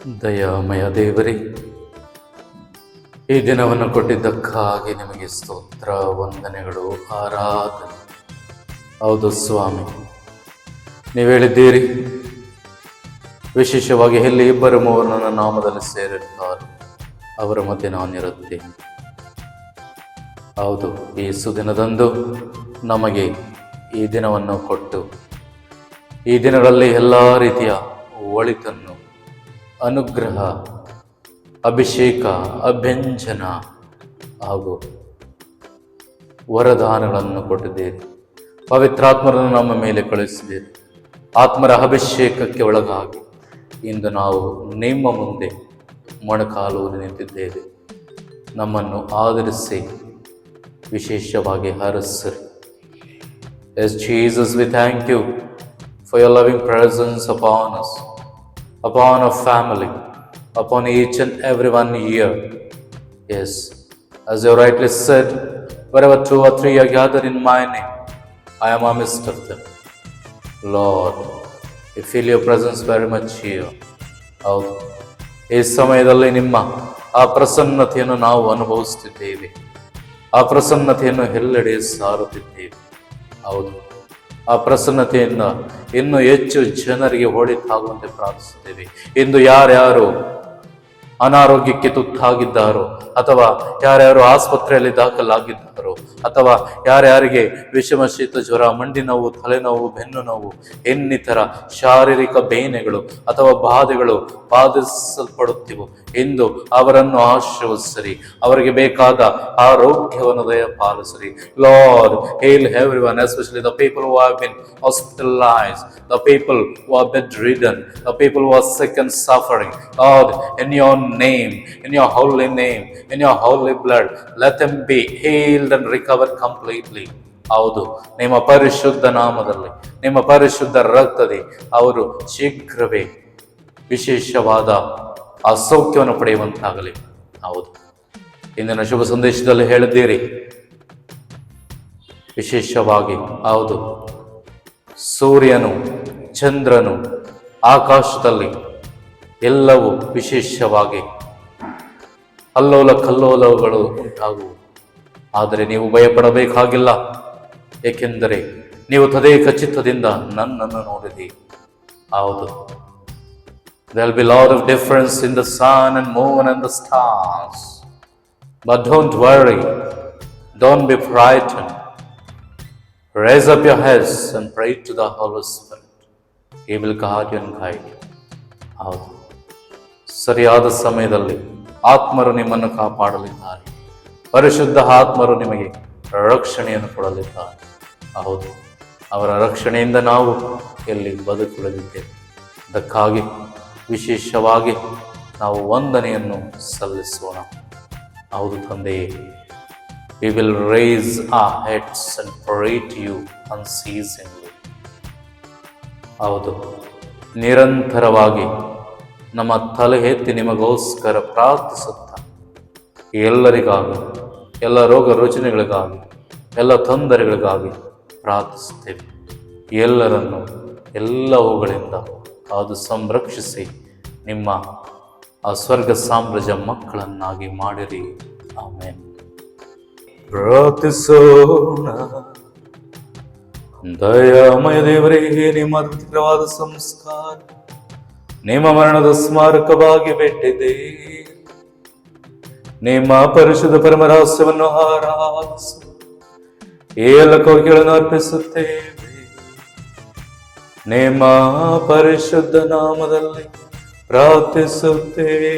ದಯಾಮಯ ದೇವರೇ, ಈ ದಿನವನ್ನು ಕೊಟ್ಟಿದ್ದಕ್ಕಾಗಿ ನಿಮಗೆ ಸ್ತೋತ್ರ, ವಂದನೆಗಳು, ಆರಾಧನೆ. ಹೌದು ಸ್ವಾಮಿ, ನೀವು ಹೇಳಿದ್ದೀರಿ, ವಿಶೇಷವಾಗಿ ಎಲ್ಲಿ ಇಬ್ಬರು ಮೂವರು ನನ್ನ ನಾಮದಲ್ಲಿ ಸೇರಿರ್ತಾರೆ ಅವರ ಮಧ್ಯೆ ನಾನಿರುತ್ತೇನೆ. ಹೌದು, ಈ ಸುದಿನದಂದು ನಮಗೆ ಈ ದಿನವನ್ನು ಕೊಟ್ಟು ಈ ದಿನಗಳಲ್ಲಿ ಎಲ್ಲ ರೀತಿಯ ಒಳಿತನ್ನು, ಅನುಗ್ರಹ, ಅಭಿಷೇಕ, ಅಭ್ಯಂಜನ ಹಾಗೂ ವರದಾನಗಳನ್ನು ಕೊಟ್ಟಿದ್ದೀರಿ. ಪವಿತ್ರಾತ್ಮರನ್ನು ನಮ್ಮ ಮೇಲೆ ಕಳುಹಿಸಿದ್ದೀರಿ. ಆತ್ಮರ ಅಭಿಷೇಕಕ್ಕೆ ಒಳಗಾಗಿ ಇಂದು ನಾವು ನಿಮ್ಮ ಮುಂದೆ ಮೊಣಕಾಲೂರಿ ನಿಂತಿದ್ದೇವೆ. ನಮ್ಮನ್ನು ಆದರಿಸಿ ವಿಶೇಷವಾಗಿ ಹರಸಿರಿ. Yes, Jesus, we thank you for your loving presence upon us, upon our family, upon each and everyone here. Yes, as you rightly said, wherever two or three are gathered in my name, I am amidst of them. Lord, we feel your presence very much here. ಹೌದು, ಈ ಸಮಯದಲ್ಲಿ ನಿಮ್ಮ ಆ ಪ್ರಸನ್ನತೆಯನ್ನು ನಾವು ಅನುಭವಿಸುತ್ತಿದ್ದೇವೆ. ಆ ಪ್ರಸನ್ನತೆಯನ್ನು ಎಲ್ಲೆಡೆ ಸಾರುತ್ತಿದ್ದೇವೆ. ಹೌದು, ಆ ಪ್ರಸನ್ನತೆಯಿಂದ ಇನ್ನೂ ಹೆಚ್ಚು ಜನರಿಗೆ ಒಳಿತಾಗುವಂತೆ ಪ್ರಾರ್ಥಿಸುತ್ತೇವೆ. ಇಂದು ಯಾರ್ಯಾರು ಅನಾರೋಗ್ಯಕ್ಕೆ ತುತ್ತಾಗಿದ್ದಾರೋ, ಅಥವಾ ಯಾರ್ಯಾರು ಆಸ್ಪತ್ರೆಯಲ್ಲಿ ದಾಖಲಾಗಿದ್ದಾರೋ, ಅಥವಾ ಯಾರ್ಯಾರಿಗೆ ವಿಷಮ, ಶೀತ, ಜ್ವರ, ಮಂಡಿ ನೋವು, ತಲೆನೋವು, ಬೆನ್ನು ನೋವು, ಇನ್ನಿತರ ಶಾರೀರಿಕ ಬೇನೆಗಳು ಅಥವಾ ಬಾಧೆಗಳು ಬಾಧಿಸಲ್ಪಡುತ್ತಿವೆ, ಇಂದು ಅವರನ್ನು ಆಶೀರ್ವದಿಸಿರಿ. ಅವರಿಗೆ ಬೇಕಾದ ಆರೋಗ್ಯವನ್ನು ದಯಪಾಲಿಸಿರಿ. Lord, heal everyone, especially the people who have been hospitalized, the people who are bedridden, the people who are sick and suffering. Lord, in your name, in your holy name, in your holy blood, let them be healed and recovered completely. ಹೌದು, ನಿಮ್ಮ ಪರಿಶುದ್ಧ ನಾಮದಲ್ಲಿ, ನಿಮ್ಮ ಪರಿಶುದ್ಧ ರಕ್ತದಲ್ಲಿ ಅವರು ಶೀಘ್ರವೇ ವಿಶೇಷವಾದ ಆ ಸೌಖ್ಯವನ್ನು ಪಡೆಯುವಂತಾಗಲಿ. ಹೌದು, ಇಂದಿನ ಶುಭ ಸಂದೇಶದಲ್ಲಿ ಹೇಳಿದ್ದೀರಿ, ವಿಶೇಷವಾಗಿ ಹೌದು, ಸೂರ್ಯನು, ಚಂದ್ರನು, ಆಕಾಶದಲ್ಲಿ ಎಲ್ಲವೂ ವಿಶೇಷವಾಗಿ ಅಲ್ಲೋಲ ಕಲ್ಲೋಲಗಳು ಉಂಟಾಗುವು. ಆದರೆ ನೀವು ಭಯಪಡಬೇಕಾಗಿಲ್ಲ, ಏಕೆಂದರೆ ನೀವು ತದೇಕ ಚಿತ್ತದಿಂದ ನನ್ನನ್ನು ನೋಡಿರಿ. ಹೌದು, there will be a lot of difference in the sun and moon and the stars, but don't worry, don't be frightened. Raise up your heads and pray to the Holy Spirit. He will guide you and guide you. ಹೌದು, ಸರಿಯಾದ ಸಮಯದಲ್ಲಿ ಆತ್ಮರು ನಿಮ್ಮನ್ನು ಕಾಪಾಡಲಿದ್ದಾರೆ. ಪರಿಶುದ್ಧ ಆತ್ಮರು ನಿಮಗೆ ರಕ್ಷಣೆಯನ್ನು ಕೊಡಲಿದ್ದಾರೆ. ಹೌದು, ಅವರ ರಕ್ಷಣೆಯಿಂದ ನಾವು ಎಲ್ಲಿ ಬದುಕುಳಿದಿದ್ದೇವೆ. ಅದಕ್ಕಾಗಿ ವಿಶೇಷವಾಗಿ ನಾವು ವಂದನೆಯನ್ನು ಸಲ್ಲಿಸೋಣ. ಹೌದು ತಂದೆಯೇ, we will raise our heads and pray to you unceasingly. ಹೌದು, ನಿರಂತರವಾಗಿ ನಮ್ಮ ತಲೆ ಎತ್ತಿ ನಿಮಗೋಸ್ಕರ ಪ್ರಾರ್ಥಿಸುತ್ತಾ ಎಲ್ಲರಿಗಾಗಿ, ಎಲ್ಲ ರೋಗ ರುಜಿನಗಳಿಗಾಗಿ, ಎಲ್ಲ ತೊಂದರೆಗಳಿಗಾಗಿ ಪ್ರಾರ್ಥಿಸುತ್ತೇವೆ. ಎಲ್ಲರನ್ನು ಎಲ್ಲವುಗಳಿಂದ ಅದು ಸಂರಕ್ಷಿಸಿ ನಿಮ್ಮ ಆ ಸ್ವರ್ಗ ಸಾಮ್ರಾಜ್ಯ ಮಕ್ಕಳನ್ನಾಗಿ ಮಾಡಿರಿ. ಆಮೆನ್. ಪ್ರಾರ್ಥಿಸೋಣ. ದಯಾಮಯ ದೇವರೇ, ನಿಮ್ಮ ಅದ್ಭುತವಾದ ಸಂಸ್ಕಾರ ನಿಮ್ಮ ಮರಣದ ಸ್ಮಾರಕವಾಗಿ ಬಿಟ್ಟಿದೆ. ನಿಮ್ಮ ಪರಿಶುದ್ಧ ಪರಮ ರಹಸ್ಯವನ್ನು ಆರಾಧಿಸು ಎಲ್ಲ ಕೋರಿಕೆಗಳನ್ನು ಅರ್ಪಿಸುತ್ತೇವೆ. ನಿಮ್ಮ ಪರಿಶುದ್ಧ ನಾಮದಲ್ಲಿ ಪ್ರಾರ್ಥಿಸುತ್ತೇವೆ.